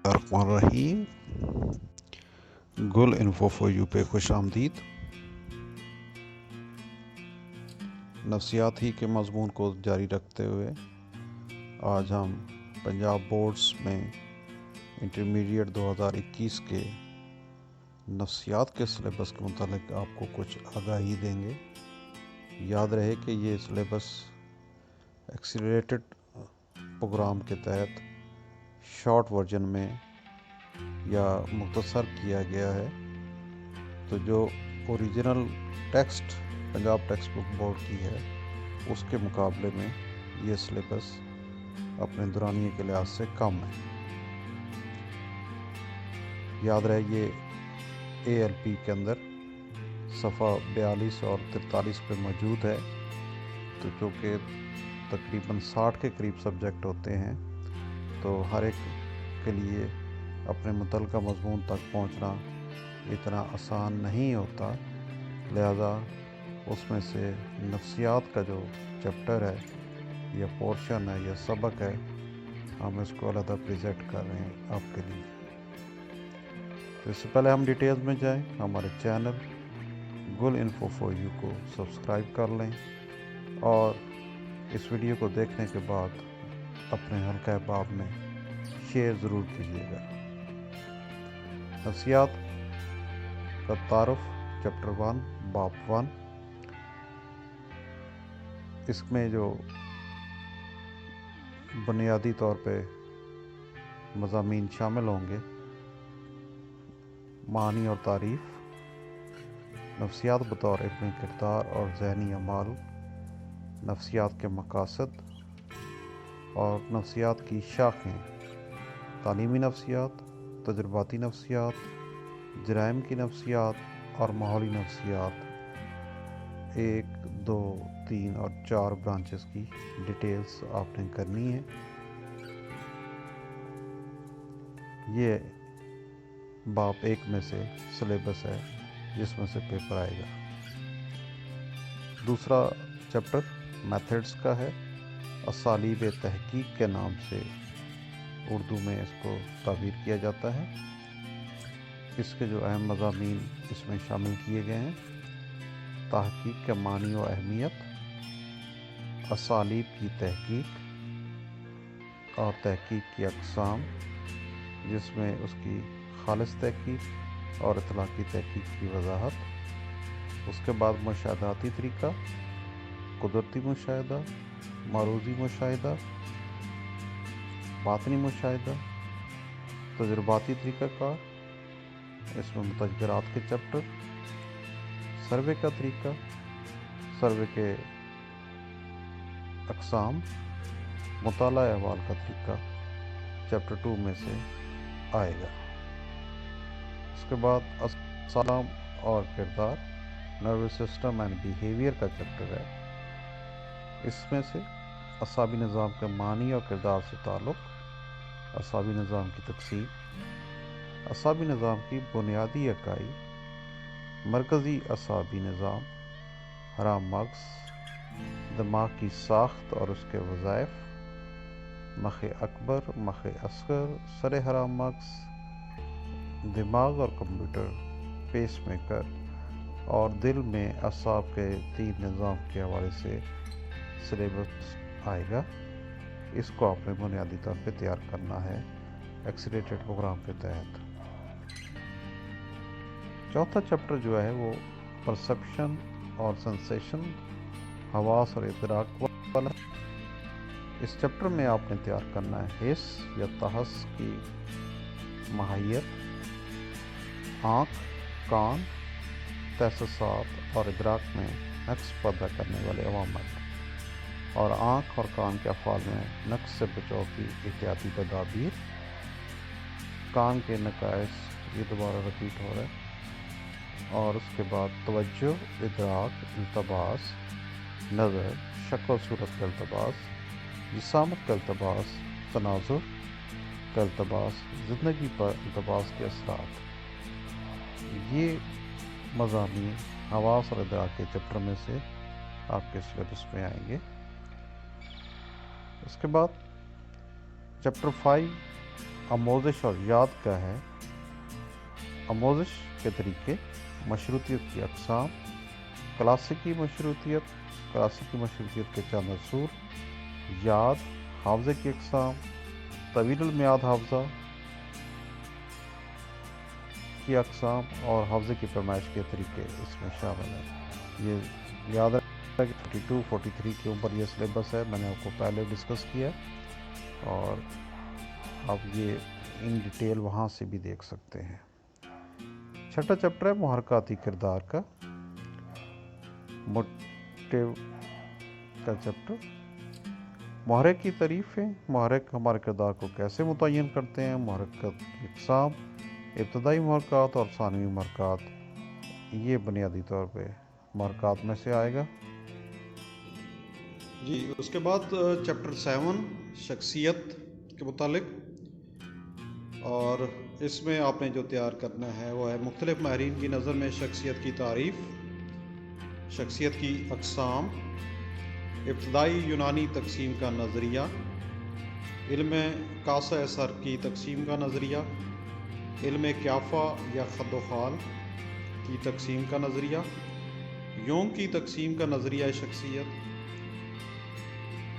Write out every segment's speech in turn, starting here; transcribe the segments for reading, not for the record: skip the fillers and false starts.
बिस्मिल्लाहिर्रहमानिर्रहीम। गुल info for you पे खुश आमदीद। नफ्सियात ही के मज़मून को जारी रखते हुए आज हम पंजाब बोर्ड्स में इंटरमीडिएट 2021 के नफ्सियात के सिलेबस के मुतालिक आपको कुछ आगाही देंगे। याद रहे कि ये सिलेबस एक्सीलरेटेड प्रोग्राम के तहत शॉर्ट वर्जन में या मुख्तसर किया गया है, तो जो original text Punjab text book board की है उसके मुकाबले में ये सिलेबस अपने दुरानिए के लिहाज से कम है। याद रहे ये ALP के अंदर सफ़ा 42 और 43 पे मौजूद है, तो जो कि तकरीबन 60 के करीब सब्जेक्ट होते हैं, तो हर एक के लिए अपने मुतल्लिका मज़मून तक पहुंचना इतना आसान नहीं होता। लिहाजा उसमें से नफ्सियात का जो चैप्टर है या पोर्शन है या सबक है, हम इसको अलग प्रेजेंट कर रहे हैं आपके लिए। तो इससे पहले हम डिटेल्स में जाएं, हमारे चैनल गुल इन्फो फॉर यू को सब्सक्राइब कर लें और इस वीडियो को देखने के बाद अपने हल्का अहबाब में शेयर ज़रूर कीजिएगा। नफ्सियात का तारुफ चैप्टर 1 बाब 1, इसमें जो बुनियादी तौर पे मज़ामीन शामिल होंगे, मानी और तारीफ़, नफ्सियात बतौर इल्मी किरदार और ज़हनी अमाल, नफ्सियात के मकासद और नफ्सियात की शाखें, तालीमी नफ्सियात, तजुर्बाती नफ्सियात, जराइम की नफ्सियात और माहौली नफ्सियात, 1, 2, 3 और 4 ब्रांचेस की डिटेल्स आपने करनी है। ये बाब 1 में से सिलेबस है जिसमें से पेपर आएगा। दूसरा चैप्टर मेथड्स का है, असालीब तहकीक के नाम से उर्दू में इसको ताबीर किया जाता है। इसके जो अहम मज़ामीन इसमें शामिल किए गए हैं, तहकीक के मानी व अहमियत, असालीब की तहकीक और तहकीक की अक़साम, जिसमें उसकी खालिस तहकीक और इतलाक़ी तहकीक की वजाहत। उसके बाद मुशाहदाती तरीक़ा, कुदरती मुशाहिदा, मारूज़ी मुशाहिदा, बातनी मुशाहिदा, तजुर्बाती तरीक़ाकार, इसमें मुतज़किरात के चैप्टर, सर्वे का तरीक़ा, सर्वे के अक़साम, मुताला अहवाल का तरीक़ा चैप्टर 2 में से आएगा। उसके बाद असलाम और किरदार, नर्वस सिस्टम एंड बिहेवियर का चैप्टर है। इसमें से असाबी निज़ाम के मानी और किरदार से ताल्लुक़, असाबी निज़ाम की तक़सीम, असाबी निज़ाम की बुनियादी इकाई, मरकज़ी असाबी निज़ाम, हराम मग़ज़, दिमाग की साख्त और उसके वज़ाइफ, मख़ अकबर, मख़ असग़र, सर हराम मग़ज़, दिमाग और कंप्यूटर, पेस मेकर और दिल में असाब के 3 निज़ाम के हवाले से सिलेबस आएगा। इसको आपने बुनियादी तौर पे तैयार करना है एक्सीलरेटेड प्रोग्राम के तहत। चौथा चैप्टर जो है वो परसेप्शन और सेंसेशन, हवास और इदराक वाला। इस चैप्टर में आपने तैयार करना है हिस या तहस की माहियत, आँख, कान, तहस्सुसात और इदराक में नक्स पैदा करने वाले अवामल और आँख और कान के अफ़ाल में नक्स से बचाव की एहतियाती तदाबीर, कान के नकाइस, ये दोबारा रिपीट हो रहा है। और उसके बाद तवज्जो, इदराक, इल्तबास, नज़र, शक्ल सूरत का इल्तबास, जिसामत का इल्तबास, तनाज़ुर का इल्तबास, ज़िंदगी पर इल्तबास के असरात। ये मज़ामीन हवास और इदराक के चैप्टर में से आपके सिलेबस में आएंगे। उसके बाद चैप्टर 5 आमोज़िश और याद क्या है? आमोज़िश के तरीके, मशरूतियत की अक़साम, क्लासिकी मशरूतियत के चंद असूल, याद, हाफ़ज़े की अक़साम, तवीलुल मियाद हाफ़ज़ा की अक़साम और हाफ़ज़े की पैमाइश के तरीके इसमें शामिल हैं। ये याद रखना कि 42, 43 के ऊपर ये सिलेबस है, मैंने आपको पहले डिस्कस किया, और आप ये इन डिटेल वहाँ से भी देख सकते हैं। छठा चैप्टर है मुहर्रकाती किरदार का, मोटिव का चैप्टर। मुहर्रिक की तारीफ़ें, मुहर्रिक हमारे किरदार को कैसे मुतय्यन करते हैं, मुहर्रिक की अक़साम, इब्तदाई मुहर्रकात और सानवी मुहर्रकात, ये बुनियादी तौर पे मुहर्रकात में से आएगा जी। उसके बाद चैप्टर 7 शख्सियत के मुतालिक, और इसमें आपने जो तैयार करना है वो है मुख्तलिफ माहिरीन की नज़र में शख्सियत की तारीफ़, शख्सियत की अक़साम, इब्तदाई यूनानी तक़सीम का नज़रिया, इल्म कासा सर की तक़सीम का नज़रिया, इल्म क्याफ़ा या ख़द्दोख़ाल की तक़सीम का नज़रिया, योंग की तक़सीम का नज़रिया शख्सियत,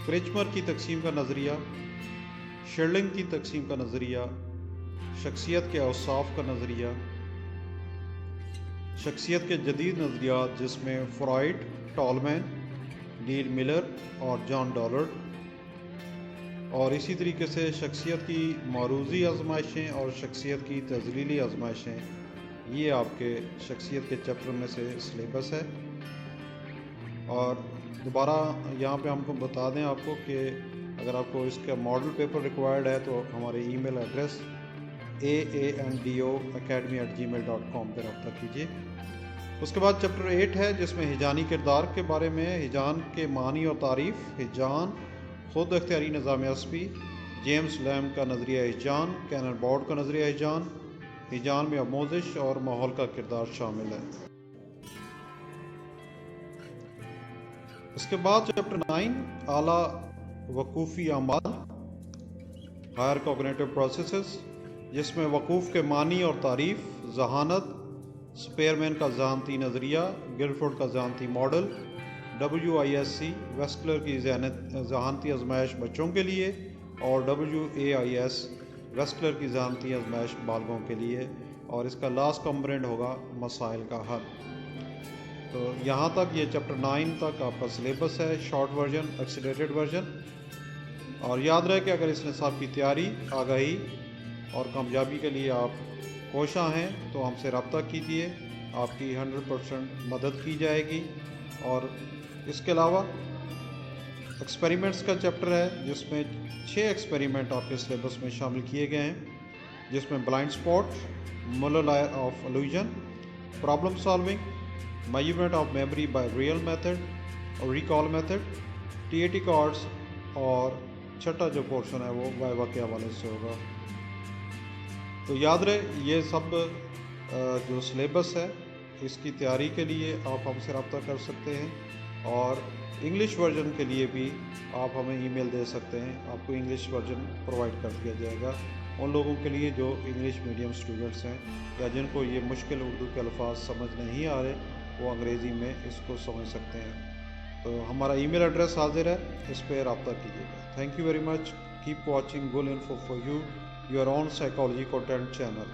क्रिचमर की तक़सीम का नज़रिया, शेरलिंग की तक़सीम का नज़रिया, शख्सियत के औसाफ का नज़रिया, शख्सियत के जदीद नज़रियात जिसमें फ्रॉइड, टॉलमैन, नील मिलर और जॉन डॉलर्ड, और इसी तरीके से शख्सियत की मारूज़ी आजमाइशें और शख्सियत की तज़लीली आजमाइशें, ये आपके शख्सियत के चैप्टर में से सिलेबस है। और दोबारा यहाँ पे हमको बता दें आपको कि अगर आपको इसका मॉडल पेपर रिक्वायर्ड है तो हमारे ईमेल एड्रेस aando@gmail.com पर रब्ता कीजिए। उसके बाद चैप्टर 8 है जिसमें हिजानी किरदार के बारे में, हिजान के मानी और तारीफ़, हिजान, ख़ुद अख्तियारी निज़ाम असबी, जेम्स लैम का नज़रिया हिजान, कैनन बॉर्ड का नज़रिया हिजान, हिजान में आमोज़िश और माहौल का किरदार शामिल है। इसके बाद चैप्टर 9 आला वकूफ़ी अमाल, हायर कॉग्निटिव प्रोसेसेस, जिसमें वकूफ़ के मानी और तारीफ़, ज़हानत, स्पेयरमैन का ज़हानती नज़रिया, गिलफोर्ड का ज़हानती मॉडल, WISC वेस्टलर की ज़हानती आजमाइश बच्चों के लिए, और WAIS वेस्टलर की ज़हानती आजमाइश बालगों के लिए, और इसका लास्ट कंपोनेंट होगा मसाइल का हल। तो यहाँ तक ये चैप्टर 9 तक आपका सिलेबस है, शॉर्ट वर्जन, एक्सीलरेटेड वर्जन। और याद रहे कि अगर इस निसाब की तैयारी, आगाही और कामयाबी के लिए आप कोशा हैं तो हमसे रब्ता कीजिए, आपकी 100% मदद की जाएगी। और इसके अलावा एक्सपेरिमेंट्स का चैप्टर है जिसमें 6 एक्सपेरिमेंट आपके सिलेबस में शामिल किए गए हैं, जिसमें blind spot, Muller law of illusion, problem solving, measurement of memory by real method और रिकॉल मेथड, TAT कार्ड्स, और छठा जो पोर्शन है वो वाइवा के हवाले से होगा। तो याद रहे ये सब जो सिलेबस है इसकी तैयारी के लिए आप हमसे रब्ता कर सकते हैं, और इंग्लिश वर्जन के लिए भी आप हमें ईमेल दे सकते हैं, आपको इंग्लिश वर्जन प्रोवाइड कर दिया जाएगा उन लोगों के लिए जो इंग्लिश मीडियम स्टूडेंट्स हैं या जिनको ये मुश्किल उर्दू के अल्फाज समझ नहीं आ रहे, वो अंग्रेज़ी में इसको समझ सकते हैं। तो हमारा ईमेल एड्रेस हाजिर है, इस पर रब्ता कीजिएगा। Thank you very much, keep watching Gul info for you, your own psychology content channel.